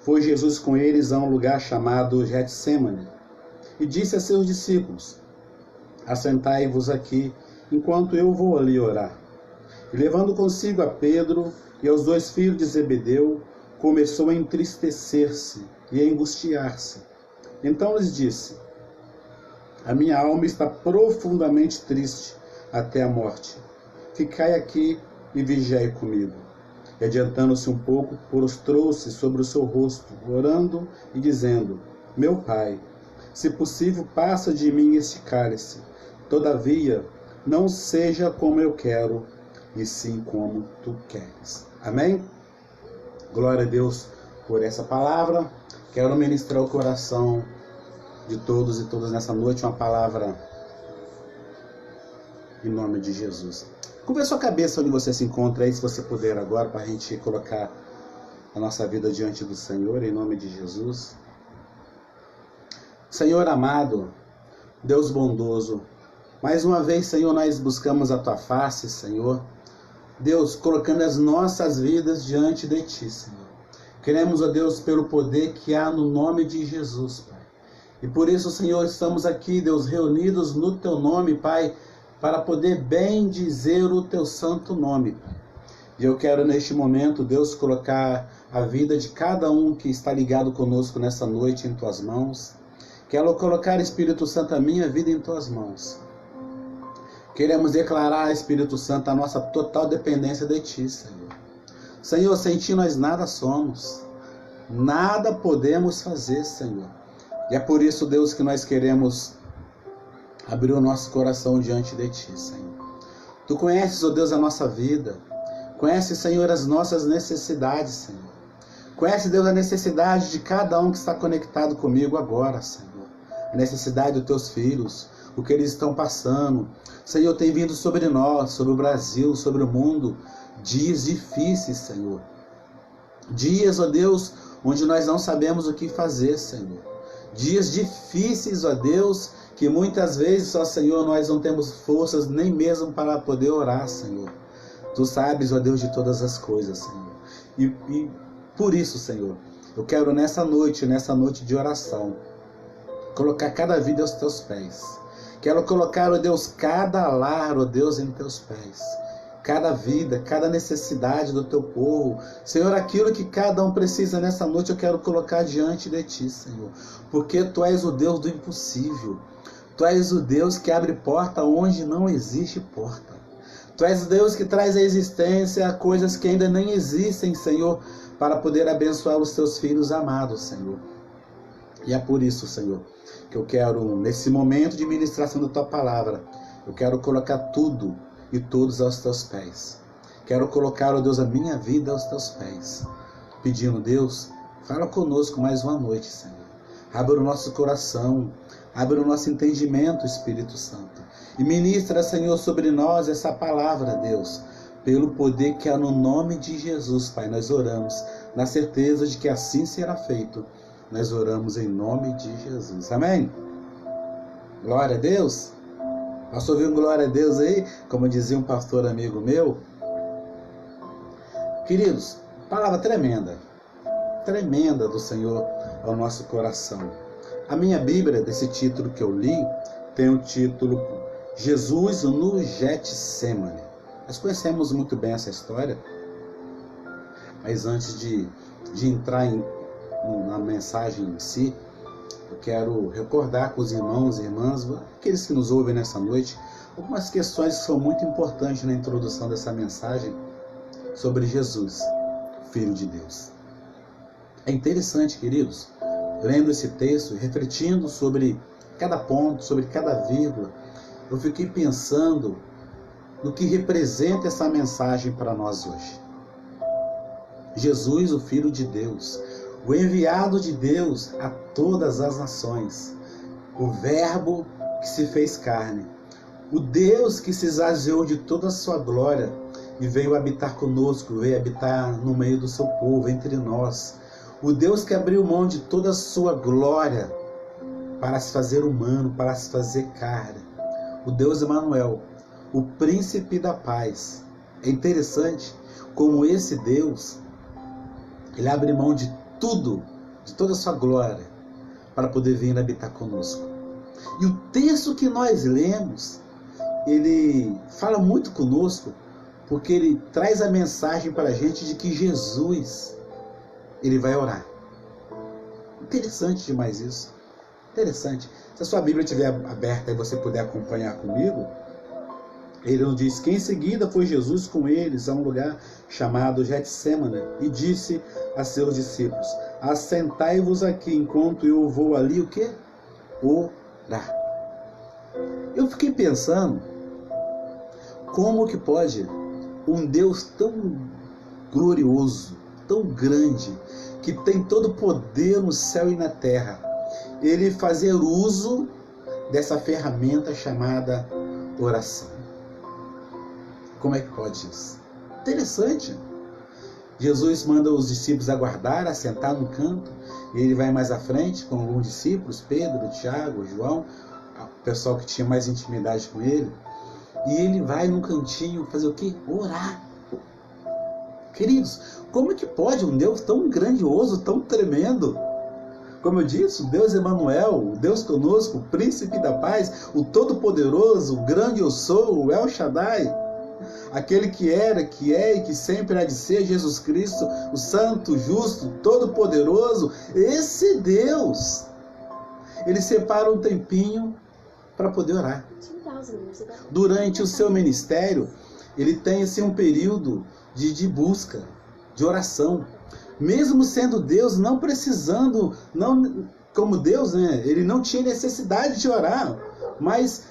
Foi Jesus com eles a um lugar chamado Getsêmani e disse a seus discípulos: assentai-vos aqui, enquanto eu vou ali orar. E levando consigo a Pedro e aos 2 filhos de Zebedeu, começou a entristecer-se e a angustiar-se. Então lhes disse: a minha alma está profundamente triste até a morte. Ficai aqui e vigiai comigo. E adiantando-se um pouco, prostrou-se sobre o seu rosto, orando e dizendo: meu Pai, se possível, passa de mim este cálice. Todavia, não seja como eu quero, e sim como tu queres. Amém? Glória a Deus por essa palavra. Quero ministrar o coração de todos e todas nessa noite, uma palavra em nome de Jesus. Curva a sua cabeça onde você se encontra aí, se você puder agora, para a gente colocar a nossa vida diante do Senhor, em nome de Jesus. Senhor amado, Deus bondoso, mais uma vez, Senhor, nós buscamos a Tua face, Senhor. Deus, colocando as nossas vidas diante de Ti, Senhor. Queremos, ó Deus, pelo poder que há no nome de Jesus, Pai. E por isso, Senhor, estamos aqui, Deus, reunidos no Teu nome, Pai, para poder bem dizer o Teu santo nome, Pai. E eu quero neste momento, Deus, colocar a vida de cada um que está ligado conosco nessa noite em Tuas mãos. Quero colocar, Espírito Santo, a minha vida em Tuas mãos. Queremos declarar, Espírito Santo, a nossa total dependência de Ti, Senhor. Senhor, sem Ti nós nada somos, nada podemos fazer, Senhor. E é por isso, Deus, que nós queremos abrir o nosso coração diante de Ti, Senhor. Tu conheces, ó Deus, a nossa vida. Conheces, Senhor, as nossas necessidades, Senhor. Conhece, Deus, a necessidade de cada um que está conectado comigo agora, Senhor. A necessidade dos Teus filhos, o que eles estão passando. Senhor, tem vindo sobre nós, sobre o Brasil, sobre o mundo, dias difíceis, Senhor. Dias, ó Deus, onde nós não sabemos o que fazer, Senhor. Dias difíceis, ó Deus, que muitas vezes, ó Senhor, nós não temos forças nem mesmo para poder orar, Senhor. Tu sabes, ó Deus, de todas as coisas, Senhor. E por isso, Senhor, eu quero nessa noite de oração, colocar cada vida aos Teus pés. Quero colocar, ó Deus, cada lar, ó Deus, em Teus pés. Cada vida, cada necessidade do Teu povo. Senhor, aquilo que cada um precisa nessa noite, eu quero colocar diante de Ti, Senhor. Porque Tu és o Deus do impossível. Tu és o Deus que abre porta onde não existe porta. Tu és o Deus que traz à existência coisas que ainda nem existem, Senhor, para poder abençoar os Teus filhos amados, Senhor. E é por isso, Senhor, que eu quero, nesse momento de ministração da Tua palavra, eu quero colocar tudo e todos aos Teus pés. Quero colocar, ó Deus, a minha vida aos Teus pés. Pedindo, Deus, fala conosco mais uma noite, Senhor. Abre o nosso coração, abre o nosso entendimento, Espírito Santo. E ministra, Senhor, sobre nós essa palavra, Deus. Pelo poder que há no nome de Jesus, Pai, nós oramos, na certeza de que assim será feito. Nós oramos em nome de Jesus. Amém? Glória a Deus. Pastor, ouviu glória a Deus aí? Como dizia um pastor amigo meu. Queridos, palavra tremenda. Tremenda do Senhor ao nosso coração. A minha Bíblia, desse título que eu li, tem o título Jesus no Getsêmani. Nós conhecemos muito bem essa história. Mas antes de entrar na mensagem em si, eu quero recordar com os irmãos e irmãs, aqueles que nos ouvem nessa noite, algumas questões que são muito importantes na introdução dessa mensagem sobre Jesus, Filho de Deus. É interessante, queridos, lendo esse texto, refletindo sobre cada ponto, sobre cada vírgula, eu fiquei pensando no que representa essa mensagem para nós hoje. Jesus, o Filho de Deus, o enviado de Deus a todas as nações, o Verbo que se fez carne, o Deus que se esvaziou de toda a sua glória e veio habitar conosco, veio habitar no meio do seu povo, entre nós, o Deus que abriu mão de toda a sua glória para se fazer humano, para se fazer carne, o Deus Emanuel, o príncipe da paz. É interessante como esse Deus, Ele abre mão de tudo, de toda a sua glória, para poder vir habitar conosco. E o texto que nós lemos, ele fala muito conosco, porque ele traz a mensagem para a gente de que Jesus, ele vai orar. Interessante demais isso. Interessante. Se a sua Bíblia estiver aberta e você puder acompanhar comigo, ele nos diz que em seguida foi Jesus com eles a um lugar chamado Getsêmani e disse a seus discípulos: assentai-vos aqui enquanto eu vou ali o quê? Orar. Eu fiquei pensando, como que pode um Deus tão glorioso, tão grande, que tem todo o poder no céu e na terra, ele fazer uso dessa ferramenta chamada oração? Como é que pode isso? Interessante. Jesus manda os discípulos aguardar, assentar no canto, e ele vai mais à frente com alguns discípulos, Pedro, Tiago, João, o pessoal que tinha mais intimidade com ele, e ele vai num cantinho fazer o quê? Orar. Queridos, como é que pode um Deus tão grandioso, tão tremendo? Como eu disse, o Deus Emanuel, o Deus conosco, o príncipe da paz, o todo-poderoso, o grande eu sou, o El Shaddai, aquele que era, que é e que sempre há de ser, Jesus Cristo, o santo, justo, todo-poderoso, esse Deus, ele separa um tempinho para poder orar. Durante o seu ministério, ele tem assim, um período de busca, de oração. Mesmo sendo Deus, não precisando, não como Deus, né? Ele não tinha necessidade de orar. Mas,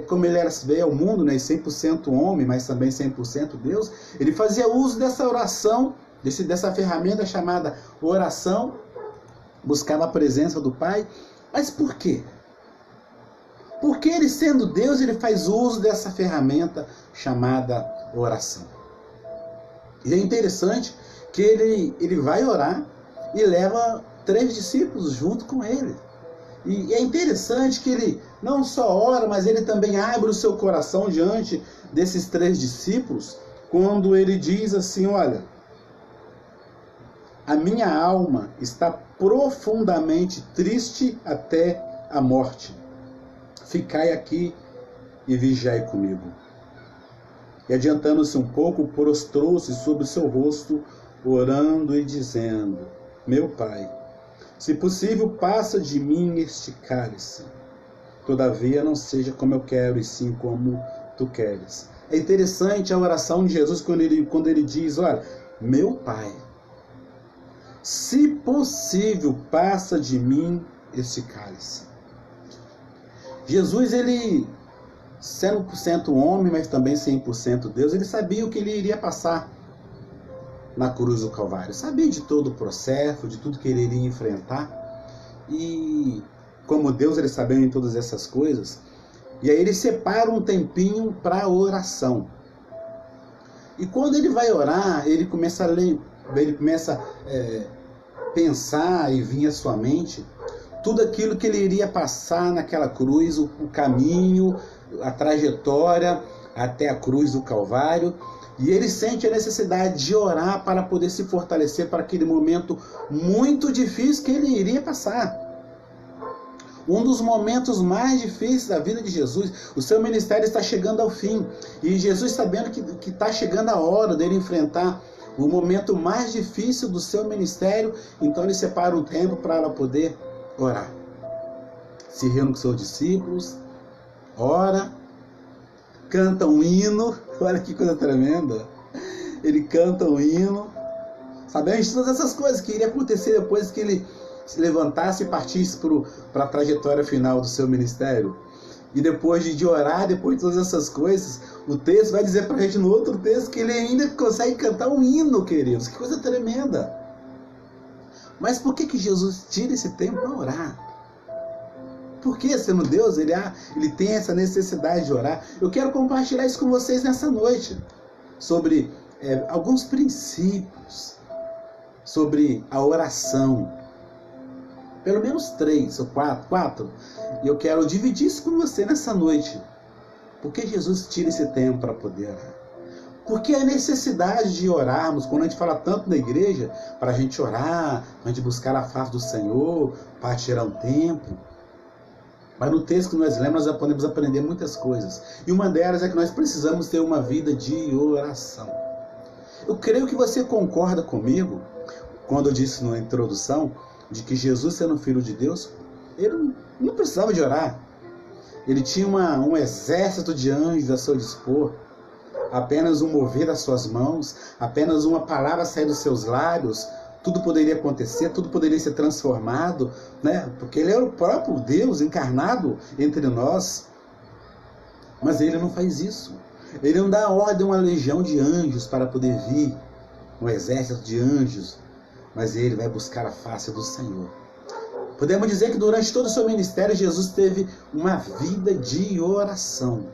como ele veio ao mundo, né, 100% homem, mas também 100% Deus, ele fazia uso dessa oração, dessa ferramenta chamada oração, buscava a presença do Pai. Mas por quê? Porque ele, sendo Deus, ele faz uso dessa ferramenta chamada oração. E é interessante que ele vai orar e leva 3 discípulos junto com ele. E é interessante que ele não só ora, mas ele também abre o seu coração diante desses 3 discípulos, quando ele diz assim: olha, a minha alma está profundamente triste até a morte. Ficai aqui e vigiai comigo. E adiantando-se um pouco, prostrou-se sobre o seu rosto, orando e dizendo: meu Pai, se possível, passa de mim este cálice. Todavia não seja como eu quero, e sim como tu queres. É interessante a oração de Jesus quando ele diz: olha, meu Pai, se possível, passa de mim este cálice. Jesus, ele, 100% homem, mas também 100% Deus, ele sabia o que ele iria passar na cruz do Calvário. Sabia de todo o processo, de tudo que ele iria enfrentar. E como Deus, ele sabia em todas essas coisas. E aí ele separa um tempinho para a oração. E quando ele vai orar, ele começa a ler, ele começa a pensar e vir à sua mente tudo aquilo que ele iria passar naquela cruz, o caminho, a trajetória até a cruz do Calvário. E ele sente a necessidade de orar para poder se fortalecer para aquele momento muito difícil que ele iria passar. Um dos momentos mais difíceis da vida de Jesus. O seu ministério está chegando ao fim. E Jesus, sabendo que está chegando a hora dele enfrentar o momento mais difícil do seu ministério, então ele separa um tempo para ela poder orar. Se reúne com seus discípulos, ora, canta um hino. Olha que coisa tremenda. Ele canta um hino, sabendo de todas essas coisas que iria acontecer depois que ele se levantasse e partisse para a trajetória final do seu ministério. E depois de orar, depois de todas essas coisas, o texto vai dizer para a gente no outro texto que ele ainda consegue cantar um hino, queridos. Que coisa tremenda. Mas por que Jesus tira esse tempo para orar? Por que, sendo Deus, ele tem essa necessidade de orar? Eu quero compartilhar isso com vocês nessa noite, sobre alguns princípios sobre a oração. Pelo menos 3 ou 4. E eu quero dividir isso com você nessa noite. Por que Jesus tira esse tempo para poder orar? Porque a necessidade de orarmos, quando a gente fala tanto na igreja, para a gente orar, para a gente buscar a face do Senhor, para tirar um tempo. Mas no texto que nós lemos, nós podemos aprender muitas coisas. E uma delas é que nós precisamos ter uma vida de oração. Eu creio que você concorda comigo, quando eu disse na introdução, de que Jesus, sendo filho de Deus, ele não precisava de orar. Ele tinha um exército de anjos a seu dispor. Apenas um mover das suas mãos, apenas uma palavra sair dos seus lábios, tudo poderia acontecer, tudo poderia ser transformado, né? Porque ele era o próprio Deus encarnado entre nós. Mas ele não faz isso. Ele não dá ordem a uma legião de anjos para poder vir, um exército de anjos, mas ele vai buscar a face do Senhor. Podemos dizer que durante todo o seu ministério, Jesus teve uma vida de oração.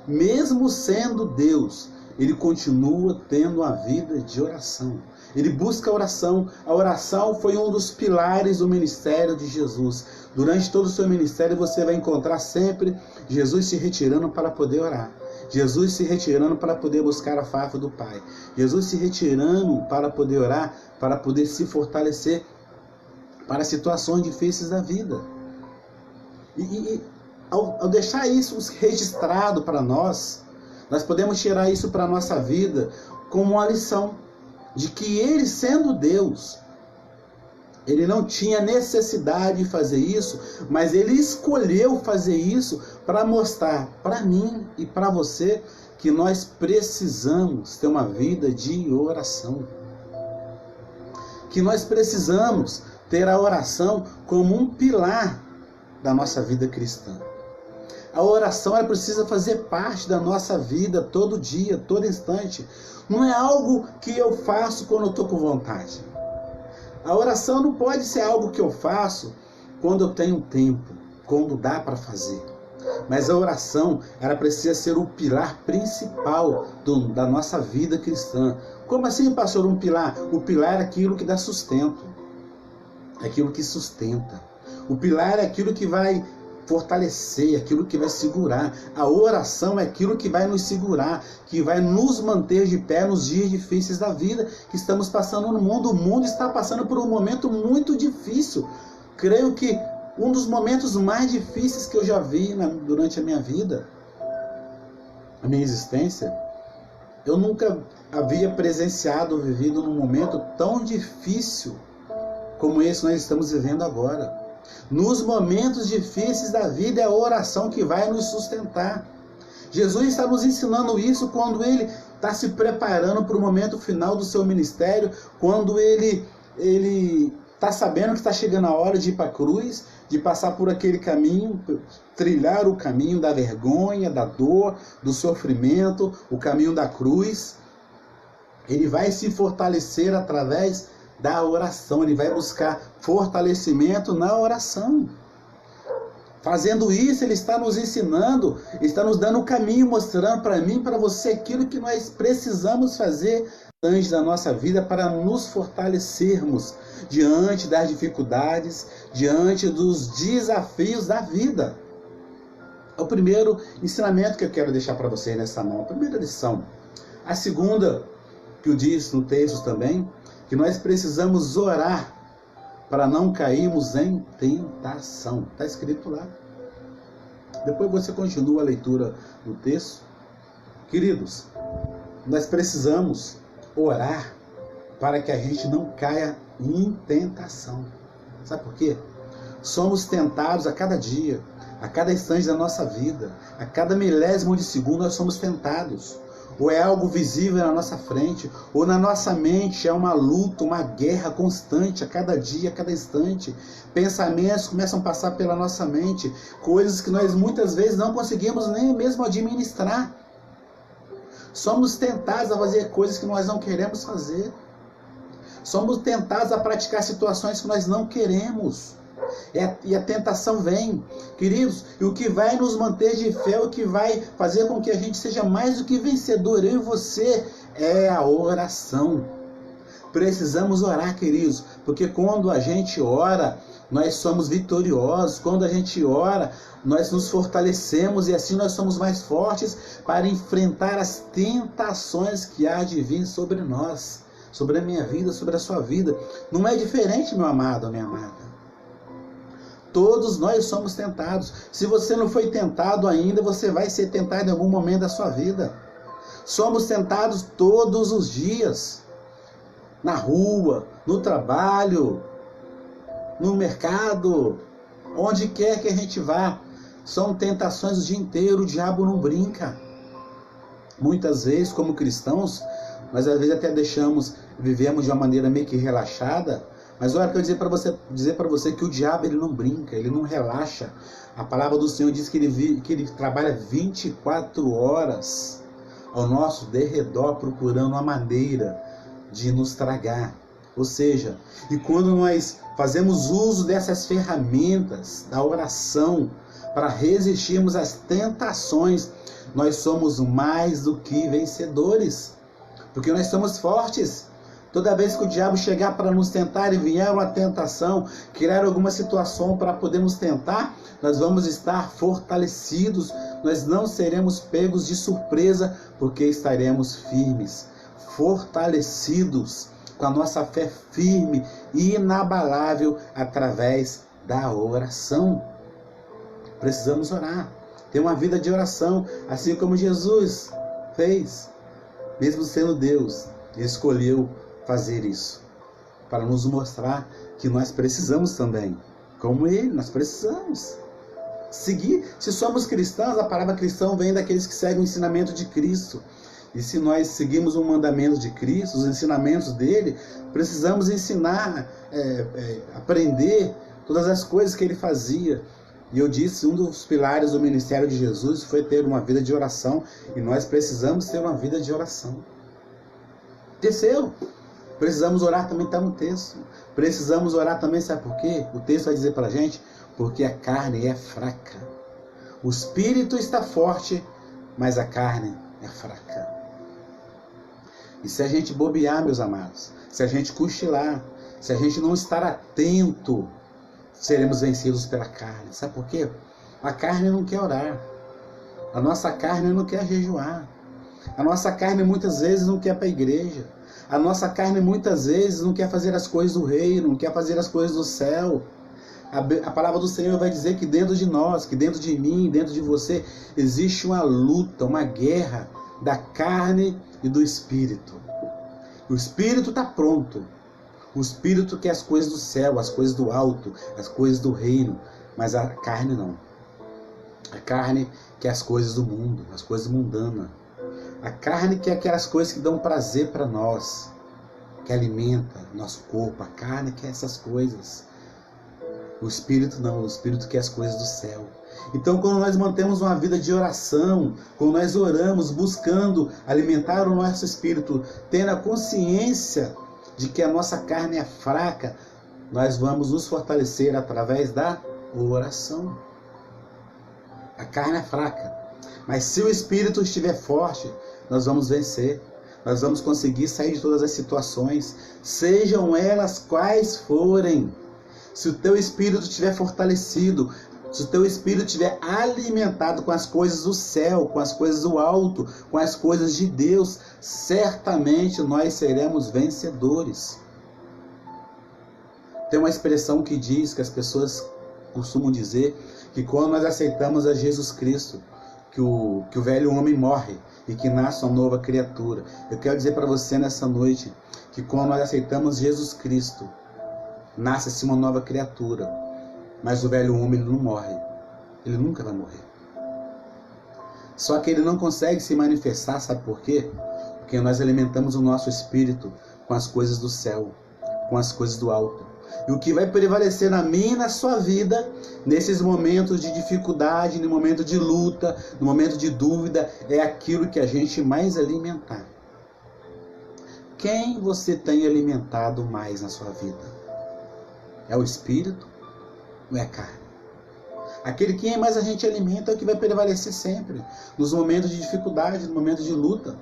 Mesmo sendo Deus, ele continua tendo uma vida de oração. Ele busca a oração. A oração foi um dos pilares do ministério de Jesus. Durante todo o seu ministério, você vai encontrar sempre Jesus se retirando para poder orar. Jesus se retirando para poder buscar a face do Pai. Jesus se retirando para poder orar, para poder se fortalecer para situações difíceis da vida. Ao deixar isso registrado para nós, nós podemos tirar isso para a nossa vida como uma lição de que ele, sendo Deus, ele não tinha necessidade de fazer isso, mas ele escolheu fazer isso para mostrar para mim e para você que nós precisamos ter uma vida de oração. Que nós precisamos ter a oração como um pilar da nossa vida cristã. A oração, ela precisa fazer parte da nossa vida todo dia, todo instante. Não é algo que eu faço quando eu estou com vontade. A oração não pode ser algo que eu faço quando eu tenho tempo, quando dá para fazer. Mas a oração, ela precisa ser o pilar principal da nossa vida cristã. Como assim, pastor, um pilar? O pilar é aquilo que dá sustento. É aquilo que sustenta. O pilar é aquilo que vai fortalecer, aquilo que vai segurar. A oração é aquilo que vai nos segurar, que vai nos manter de pé nos dias difíceis da vida que estamos passando no mundo. O mundo está passando por um momento muito difícil. Creio que um dos momentos mais difíceis que eu já vi durante a minha vida, a minha existência. Eu nunca havia presenciado, vivido num momento tão difícil como esse que nós estamos vivendo agora. Nos momentos difíceis da vida é a oração que vai nos sustentar. Jesus está nos ensinando isso quando ele está se preparando para o momento final do seu ministério, quando ele está sabendo que está chegando a hora de ir para a cruz, de passar por aquele caminho, trilhar o caminho da vergonha, da dor, do sofrimento, o caminho da cruz. Ele vai se fortalecer através da oração, ele vai buscar fortalecimento na oração. Fazendo isso, ele está nos ensinando, está nos dando o caminho, mostrando para mim, para você, aquilo que nós precisamos fazer antes da nossa vida para nos fortalecermos diante das dificuldades, diante dos desafios da vida. É o primeiro ensinamento que eu quero deixar para vocês nessa mão, a primeira lição. A segunda, que eu disse no texto também, que nós precisamos orar para não cairmos em tentação. Está escrito lá. Depois você continua a leitura do texto. Queridos, nós precisamos orar para que a gente não caia em tentação. Sabe por quê? Somos tentados a cada dia, a cada instante da nossa vida, a cada milésimo de segundo nós somos tentados. Ou é algo visível na nossa frente, ou na nossa mente é uma luta, uma guerra constante, a cada dia, a cada instante. Pensamentos começam a passar pela nossa mente, coisas que nós muitas vezes não conseguimos nem mesmo administrar. Somos tentados a fazer coisas que nós não queremos fazer. Somos tentados a praticar situações que nós não queremos. E a tentação vem, queridos, e o que vai nos manter de fé, o que vai fazer com que a gente seja mais do que vencedor, eu e você, é a oração. Precisamos orar, queridos, porque quando a gente ora, nós somos vitoriosos. Quando a gente ora, nós nos fortalecemos e assim nós somos mais fortes para enfrentar as tentações que há de vir sobre nós, sobre a minha vida, sobre a sua vida. Não é diferente, meu amado, minha amada. Todos nós somos tentados. Se você não foi tentado ainda, você vai ser tentado em algum momento da sua vida. Somos tentados todos os dias. Na rua, no trabalho, no mercado, onde quer que a gente vá. São tentações o dia inteiro, o diabo não brinca. Muitas vezes, como cristãos, nós às vezes até vivemos de uma maneira meio que relaxada, mas olha, eu quero dizer para você que o diabo ele não brinca, ele não relaxa. A palavra do Senhor diz que ele trabalha 24 horas ao nosso derredor, procurando uma maneira de nos tragar. Ou seja, e quando nós fazemos uso dessas ferramentas da oração para resistirmos às tentações, nós somos mais do que vencedores, porque nós somos fortes. Toda vez que o diabo chegar para nos tentar e vier uma tentação, criar alguma situação para poder nos tentar, nós vamos estar fortalecidos, nós não seremos pegos de surpresa, porque estaremos firmes, fortalecidos, com a nossa fé firme e inabalável através da oração. Precisamos orar, ter uma vida de oração, assim como Jesus fez, mesmo sendo Deus, Ele escolheu fazer isso, para nos mostrar que nós precisamos também, como Ele, nós precisamos seguir. Se somos cristãos, a palavra cristão vem daqueles que seguem o ensinamento de Cristo. E se nós seguimos o mandamento de Cristo, os ensinamentos dele, precisamos ensinar, aprender todas as coisas que ele fazia. E eu disse, um dos pilares do ministério de Jesus foi ter uma vida de oração, e nós precisamos ter uma vida de oração. Terceiro, precisamos orar também, está no texto. Precisamos orar também, sabe por quê? O texto vai dizer para a gente, porque a carne é fraca. O espírito está forte, mas a carne é fraca. E se a gente bobear, meus amados, se a gente cochilar, se a gente não estar atento, seremos vencidos pela carne. Sabe por quê? A carne não quer orar. A nossa carne não quer jejuar. A nossa carne muitas vezes não quer ir para a igreja. A nossa carne muitas vezes não quer fazer as coisas do reino, não quer fazer as coisas do céu. A palavra do Senhor vai dizer que dentro de nós, que dentro de mim, dentro de você, existe uma luta, uma guerra da carne e do espírito. O espírito está pronto. O espírito quer as coisas do céu, as coisas do alto, as coisas do reino, mas a carne não. A carne quer as coisas do mundo, as coisas mundanas. A carne quer aquelas coisas que dão prazer para nós, que alimenta nosso corpo. A carne quer essas coisas. O espírito não, o espírito quer as coisas do céu. Então, quando nós mantemos uma vida de oração, quando nós oramos, buscando alimentar o nosso espírito, tendo a consciência de que a nossa carne é fraca, nós vamos nos fortalecer através da oração. A carne é fraca, mas se o espírito estiver forte, nós vamos vencer. Nós vamos conseguir sair de todas as situações, sejam elas quais forem. Se o teu espírito estiver fortalecido, se o teu espírito estiver alimentado com as coisas do céu, com as coisas do alto, com as coisas de Deus, certamente nós seremos vencedores. Tem uma expressão que diz, que as pessoas costumam dizer, que quando nós aceitamos a Jesus Cristo, que o velho homem morre e que nasce uma nova criatura. Eu quero dizer para você nessa noite, que quando nós aceitamos Jesus Cristo, nasce-se uma nova criatura, mas o velho homem ele não morre, ele nunca vai morrer. Só que ele não consegue se manifestar, sabe por quê? Porque nós alimentamos o nosso espírito com as coisas do céu, com as coisas do alto. E o que vai prevalecer na minha e na sua vida, nesses momentos de dificuldade, no momento de luta, no momento de dúvida, é aquilo que a gente mais alimentar. Quem você tem alimentado mais na sua vida? É o espírito ou é a carne? Aquele que mais a gente alimenta é o que vai prevalecer sempre, nos momentos de dificuldade, nos momentos de luta.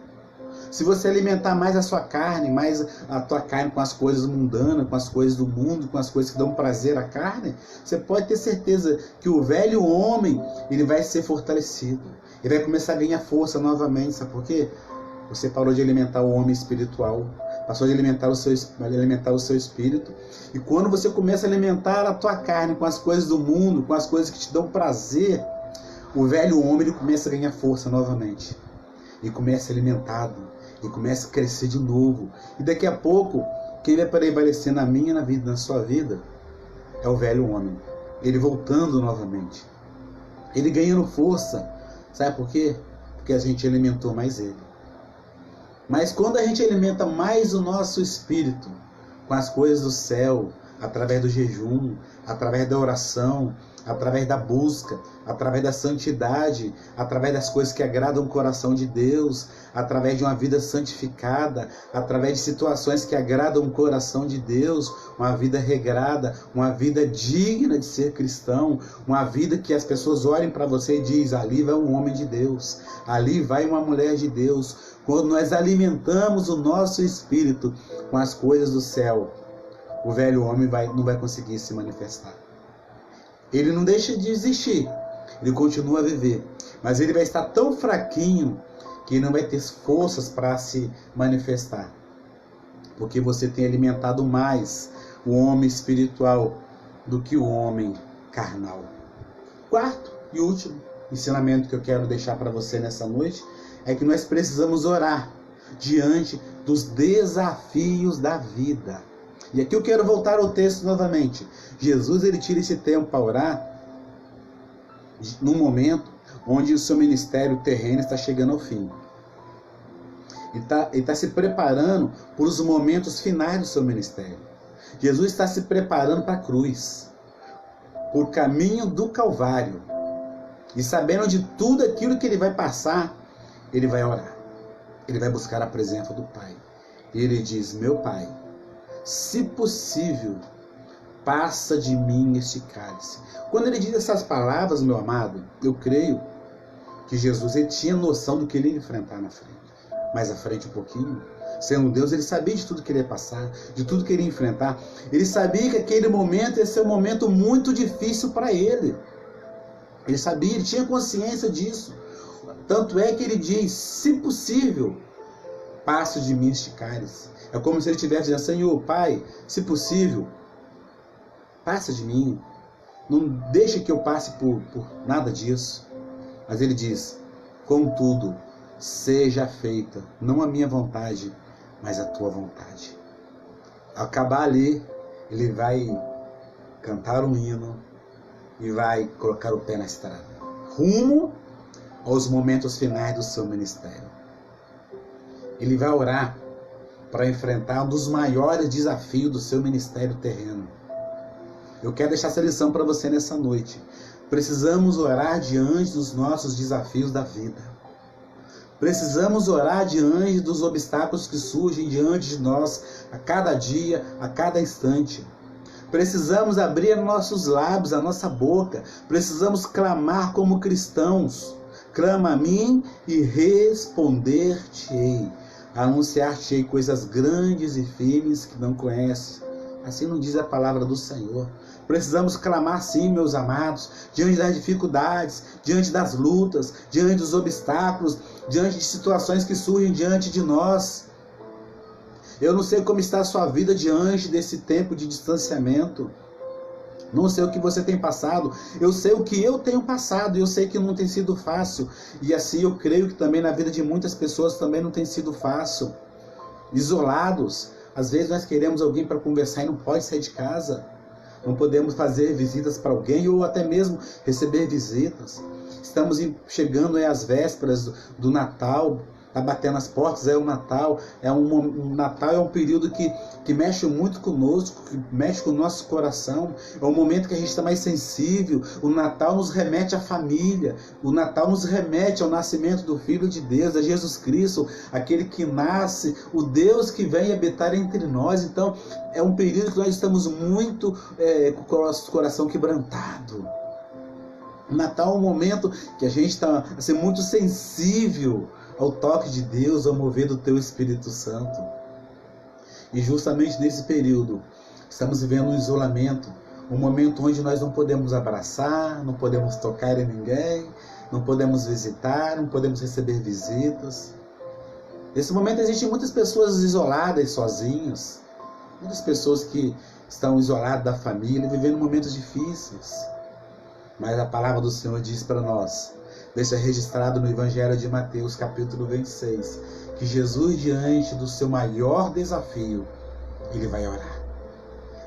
Se você alimentar mais a sua carne, mais a tua carne com as coisas mundanas, com as coisas do mundo, com as coisas que dão prazer à carne, você pode ter certeza que o velho homem, ele vai ser fortalecido. Ele vai começar a ganhar força novamente, sabe por quê? Você parou de alimentar o homem espiritual, passou de alimentar o seu espírito. E quando você começa a alimentar a tua carne com as coisas do mundo, com as coisas que te dão prazer, o velho homem, ele começa a ganhar força novamente. E começa a ser alimentado, e começa a crescer de novo. E daqui a pouco, quem vai prevalecer na minha, na vida, na sua vida, é o velho homem. Ele voltando novamente. Ele ganhando força. Sabe por quê? Porque a gente alimentou mais ele. Mas quando a gente alimenta mais o nosso espírito com as coisas do céu, através do jejum, através da oração, através da busca, através da santidade, através das coisas que agradam o coração de Deus, através de uma vida santificada, através de situações que agradam o coração de Deus, uma vida regrada, uma vida digna de ser cristão, uma vida que as pessoas olhem para você e dizem: ali vai um homem de Deus, ali vai uma mulher de Deus. Quando nós alimentamos o nosso espírito com as coisas do céu, o velho homem não vai conseguir se manifestar. Ele não deixa de existir, ele continua a viver, mas ele vai estar tão fraquinho que ele não vai ter forças para se manifestar, porque você tem alimentado mais o homem espiritual do que o homem carnal. Quarto e último ensinamento que eu quero deixar para você nessa noite é que nós precisamos orar diante dos desafios da vida. E aqui eu quero voltar ao texto novamente. Jesus, ele tira esse tempo para orar num momento onde o seu ministério terreno está chegando ao fim. Ele está se preparando para os momentos finais do seu ministério. Jesus está se preparando para a cruz, por caminho do Calvário. E sabendo de tudo aquilo que ele vai passar, ele vai orar. Ele vai buscar a presença do Pai. E ele diz: meu Pai, se possível, passa de mim este cálice. Quando ele diz essas palavras, meu amado, eu creio que Jesus, ele tinha noção do que ele ia enfrentar na frente. Mais à frente um pouquinho, sendo Deus, ele sabia de tudo que ele ia passar, de tudo que ele ia enfrentar. Ele sabia que aquele momento ia ser um momento muito difícil para ele. Ele sabia, ele tinha consciência disso. Tanto é que ele diz: se possível, passe de mim este cálice. É como se ele estivesse dizendo: Senhor, Pai, se possível, passa de mim. Não deixe que eu passe por nada disso. Mas ele diz: contudo, seja feita, não a minha vontade, mas a tua vontade. Ao acabar ali, ele vai cantar um hino e vai colocar o pé na estrada, rumo aos momentos finais do seu ministério. Ele vai orar para enfrentar um dos maiores desafios do seu ministério terreno. Eu quero deixar essa lição para você nessa noite. Precisamos orar diante dos nossos desafios da vida. Precisamos orar diante dos obstáculos que surgem diante de nós a cada dia, a cada instante. Precisamos abrir nossos lábios, a nossa boca. Precisamos clamar como cristãos. Clama a mim e responder-te-ei. Anunciar-te-ei coisas grandes e firmes que não conheces. Assim não diz a palavra do Senhor. Precisamos clamar sim, meus amados, diante das dificuldades, diante das lutas, diante dos obstáculos, diante de situações que surgem diante de nós. Eu não sei como está a sua vida diante desse tempo de distanciamento. Não sei o que você tem passado, eu sei o que eu tenho passado, e eu sei que não tem sido fácil. E assim eu creio que também na vida de muitas pessoas também não tem sido fácil. Isolados, às vezes nós queremos alguém para conversar e não pode sair de casa. Não podemos fazer visitas para alguém ou até mesmo receber visitas. Estamos chegando às vésperas do Natal. Está batendo as portas, é o Natal. O Natal é um período que mexe muito conosco, que mexe com o nosso coração. É um momento que a gente está mais sensível. O Natal nos remete à família. O Natal nos remete ao nascimento do Filho de Deus, a Jesus Cristo, aquele que nasce, o Deus que vem habitar entre nós. Então, é um período que nós estamos muito com o nosso coração quebrantado. O Natal é um momento que a gente está assim, muito sensível ao toque de Deus, ao mover do teu Espírito Santo. E justamente nesse período, estamos vivendo um isolamento, um momento onde nós não podemos abraçar, não podemos tocar em ninguém, não podemos visitar, não podemos receber visitas. Nesse momento existem muitas pessoas isoladas, sozinhas, muitas pessoas que estão isoladas da família, vivendo momentos difíceis. Mas a palavra do Senhor diz para nós, deixa registrado no Evangelho de Mateus, capítulo 26, que Jesus, diante do seu maior desafio, ele vai orar.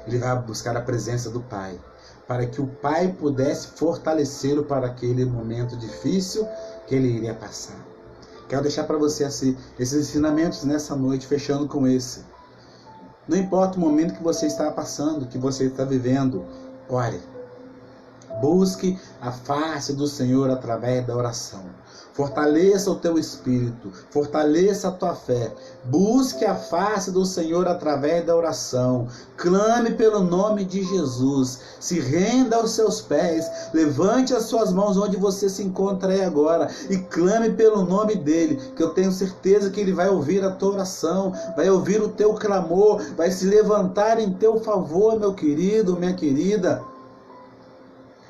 Ele vai buscar a presença do Pai, para que o Pai pudesse fortalecê-lo para aquele momento difícil que ele iria passar. Quero deixar para você esses ensinamentos nessa noite, fechando com esse. Não importa o momento que você está passando, que você está vivendo, ore. Busque a face do Senhor através da oração. Fortaleça o teu espírito, fortaleça a tua fé. Busque a face do Senhor através da oração. Clame pelo nome de Jesus. Se renda aos seus pés. Levante as suas mãos onde você se encontra aí agora e clame pelo nome dele, que eu tenho certeza que ele vai ouvir a tua oração, vai ouvir o teu clamor, vai se levantar em teu favor, meu querido, minha querida.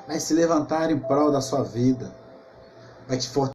Vai se levantar em prol da sua vida. Vai te fortalecer.